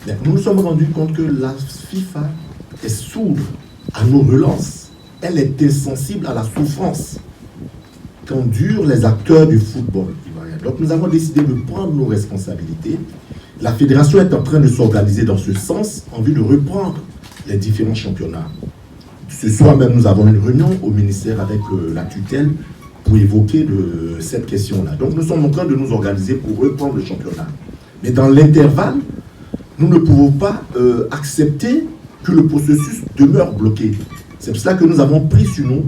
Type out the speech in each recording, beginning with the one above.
Mais nous nous sommes rendus compte que la FIFA est sourde à nos relances. Elle est insensible à la souffrance qu'endurent les acteurs du football ivoirien. Donc nous avons décidé de prendre nos responsabilités. La fédération est en train de s'organiser dans ce sens en vue de reprendre les différents championnats. Ce soir même, nous avons une réunion au ministère avec la tutelle pour évoquer cette question-là. Donc nous sommes en train de nous organiser pour reprendre le championnat. Mais dans l'intervalle, nous ne pouvons pas accepter que le processus demeure bloqué. C'est pour cela que nous avons pris sur nous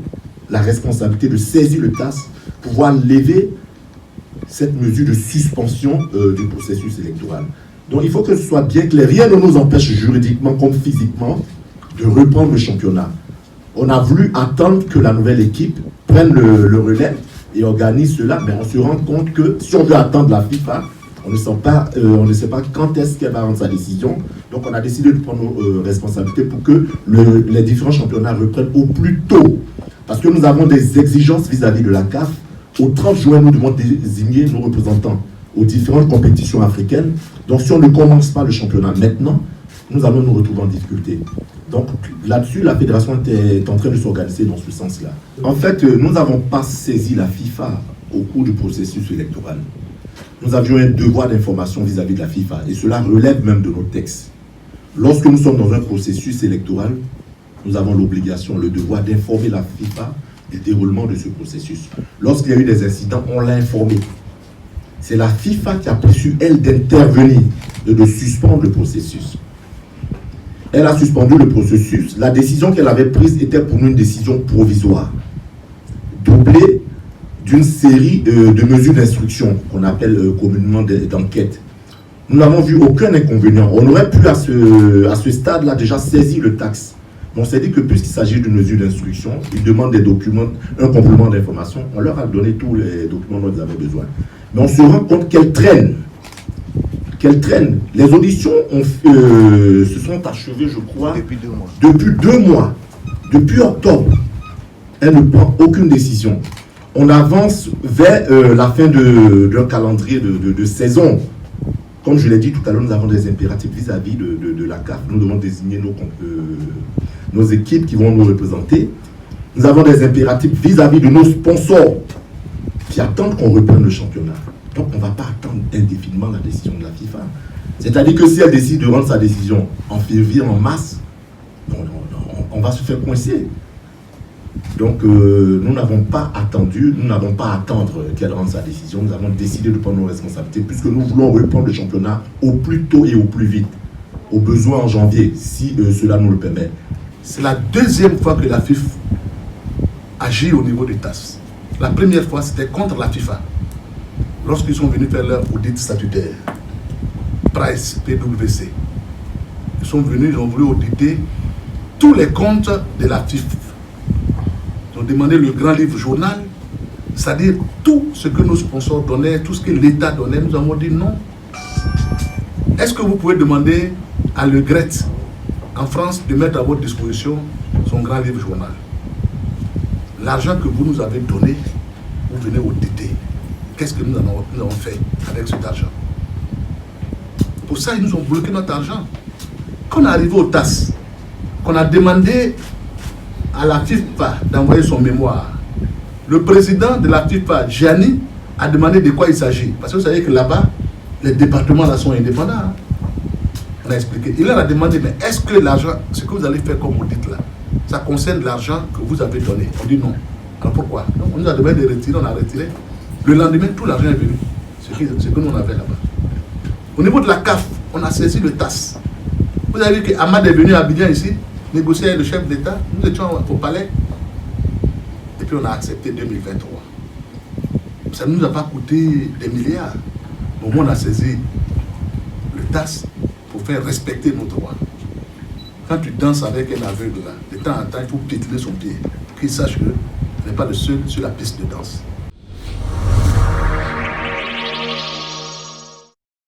la responsabilité de saisir le TAS pour pouvoir lever cette mesure de suspension du processus électoral. Donc il faut que ce soit bien clair. Rien ne nous empêche juridiquement comme physiquement de reprendre le championnat. On a voulu attendre que la nouvelle équipe prenne le relais et organise cela, mais on se rend compte que si on veut attendre la FIFA, on ne sait pas quand est-ce qu'elle va rendre sa décision. Donc on a décidé de prendre nos responsabilités pour que les différents championnats reprennent au plus tôt. Parce que nous avons des exigences vis-à-vis de la CAF. Au 30 juin, nous devons désigner nos représentants aux différentes compétitions africaines. Donc si on ne commence pas le championnat maintenant, nous allons nous retrouver en difficulté. Donc là-dessus, la fédération est en train de s'organiser dans ce sens-là. En fait, nous n'avons pas saisi la FIFA au cours du processus électoral. Nous avions un devoir d'information vis-à-vis de la FIFA, et cela relève même de nos textes. Lorsque nous sommes dans un processus électoral, nous avons l'obligation, le devoir d'informer la FIFA du déroulement de ce processus. Lorsqu'il y a eu des incidents, on l'a informé. C'est la FIFA qui a prévu, elle, d'intervenir et de suspendre le processus. Elle a suspendu le processus. La décision qu'elle avait prise était pour nous une décision provisoire, doublée d'une série de mesures d'instruction qu'on appelle communément d'enquête. Nous n'avons vu aucun inconvénient. On aurait pu à ce stade-là déjà saisir le taxe. Mais on s'est dit que puisqu'il s'agit d'une mesure d'instruction, ils demandent des documents, un complément d'information, on leur a donné tous les documents dont ils avaient besoin. Mais on se rend compte qu'elle traîne. Les auditions se sont achevées, je crois, depuis 2 mois. Depuis octobre. Elle ne prend aucune décision. On avance vers la fin d'un calendrier de saison. Comme je l'ai dit tout à l'heure, nous avons des impératifs vis-à-vis de la CAF. Nous devons désigner nos équipes qui vont nous représenter. Nous avons des impératifs vis-à-vis de nos sponsors qui attendent qu'on reprenne le championnat. Donc on ne va pas attendre indéfiniment la décision de la FIFA. C'est-à-dire que si elle décide de rendre sa décision en février, en mars, on va se faire coincer. Donc nous n'avons pas attendu, nous n'avons pas à attendre qu'elle rende sa décision. Nous avons décidé de prendre nos responsabilités puisque nous voulons reprendre le championnat au plus tôt et au plus vite. Au besoin en janvier, si cela nous le permet. C'est la deuxième fois que la FIFA agit au niveau des TAS. La première fois, c'était contre la FIFA. Lorsqu'ils sont venus faire leur audit statutaire, Price, PwC, ils sont venus, ils ont voulu auditer tous les comptes de la FIFA. Ils ont demandé le grand livre journal, c'est-à-dire tout ce que nos sponsors donnaient, tout ce que l'État donnait. Nous avons dit non. Est-ce que vous pouvez demander à Le Gret, en France, de mettre à votre disposition son grand livre journal? L'argent que vous nous avez donné, vous venez auditer. Qu'est-ce que nous avons fait avec cet argent? Pour ça, ils nous ont bloqué notre argent. Quand on est arrivé au TAS, qu'on a demandé à la FIFA d'envoyer son mémoire, le président de la FIFA, Gianni, a demandé de quoi il s'agit. Parce que vous savez que là-bas, les départements là sont indépendants. Hein. On a expliqué. Il leur a demandé, mais est-ce que l'argent, ce que vous allez faire comme audit là, ça concerne l'argent que vous avez donné? On dit non. Alors pourquoi? Donc, on nous a demandé de retirer, on a retiré. Le lendemain, tout l'argent est venu. Ce que nous on avait là-bas. Au niveau de la CAF, on a saisi le TAS. Vous avez vu qu'Ahmad est venu à Abidjan ici, négocier avec le chef d'État. Nous étions au palais. Et puis on a accepté 2023. Ça ne nous a pas coûté des milliards. Au moins on a saisi le TAS pour faire respecter nos droits. Quand tu danses avec un aveugle, là, de temps en temps, il faut piétiner son pied. Qu'il sache que tu n'es pas le seul sur la piste de danse.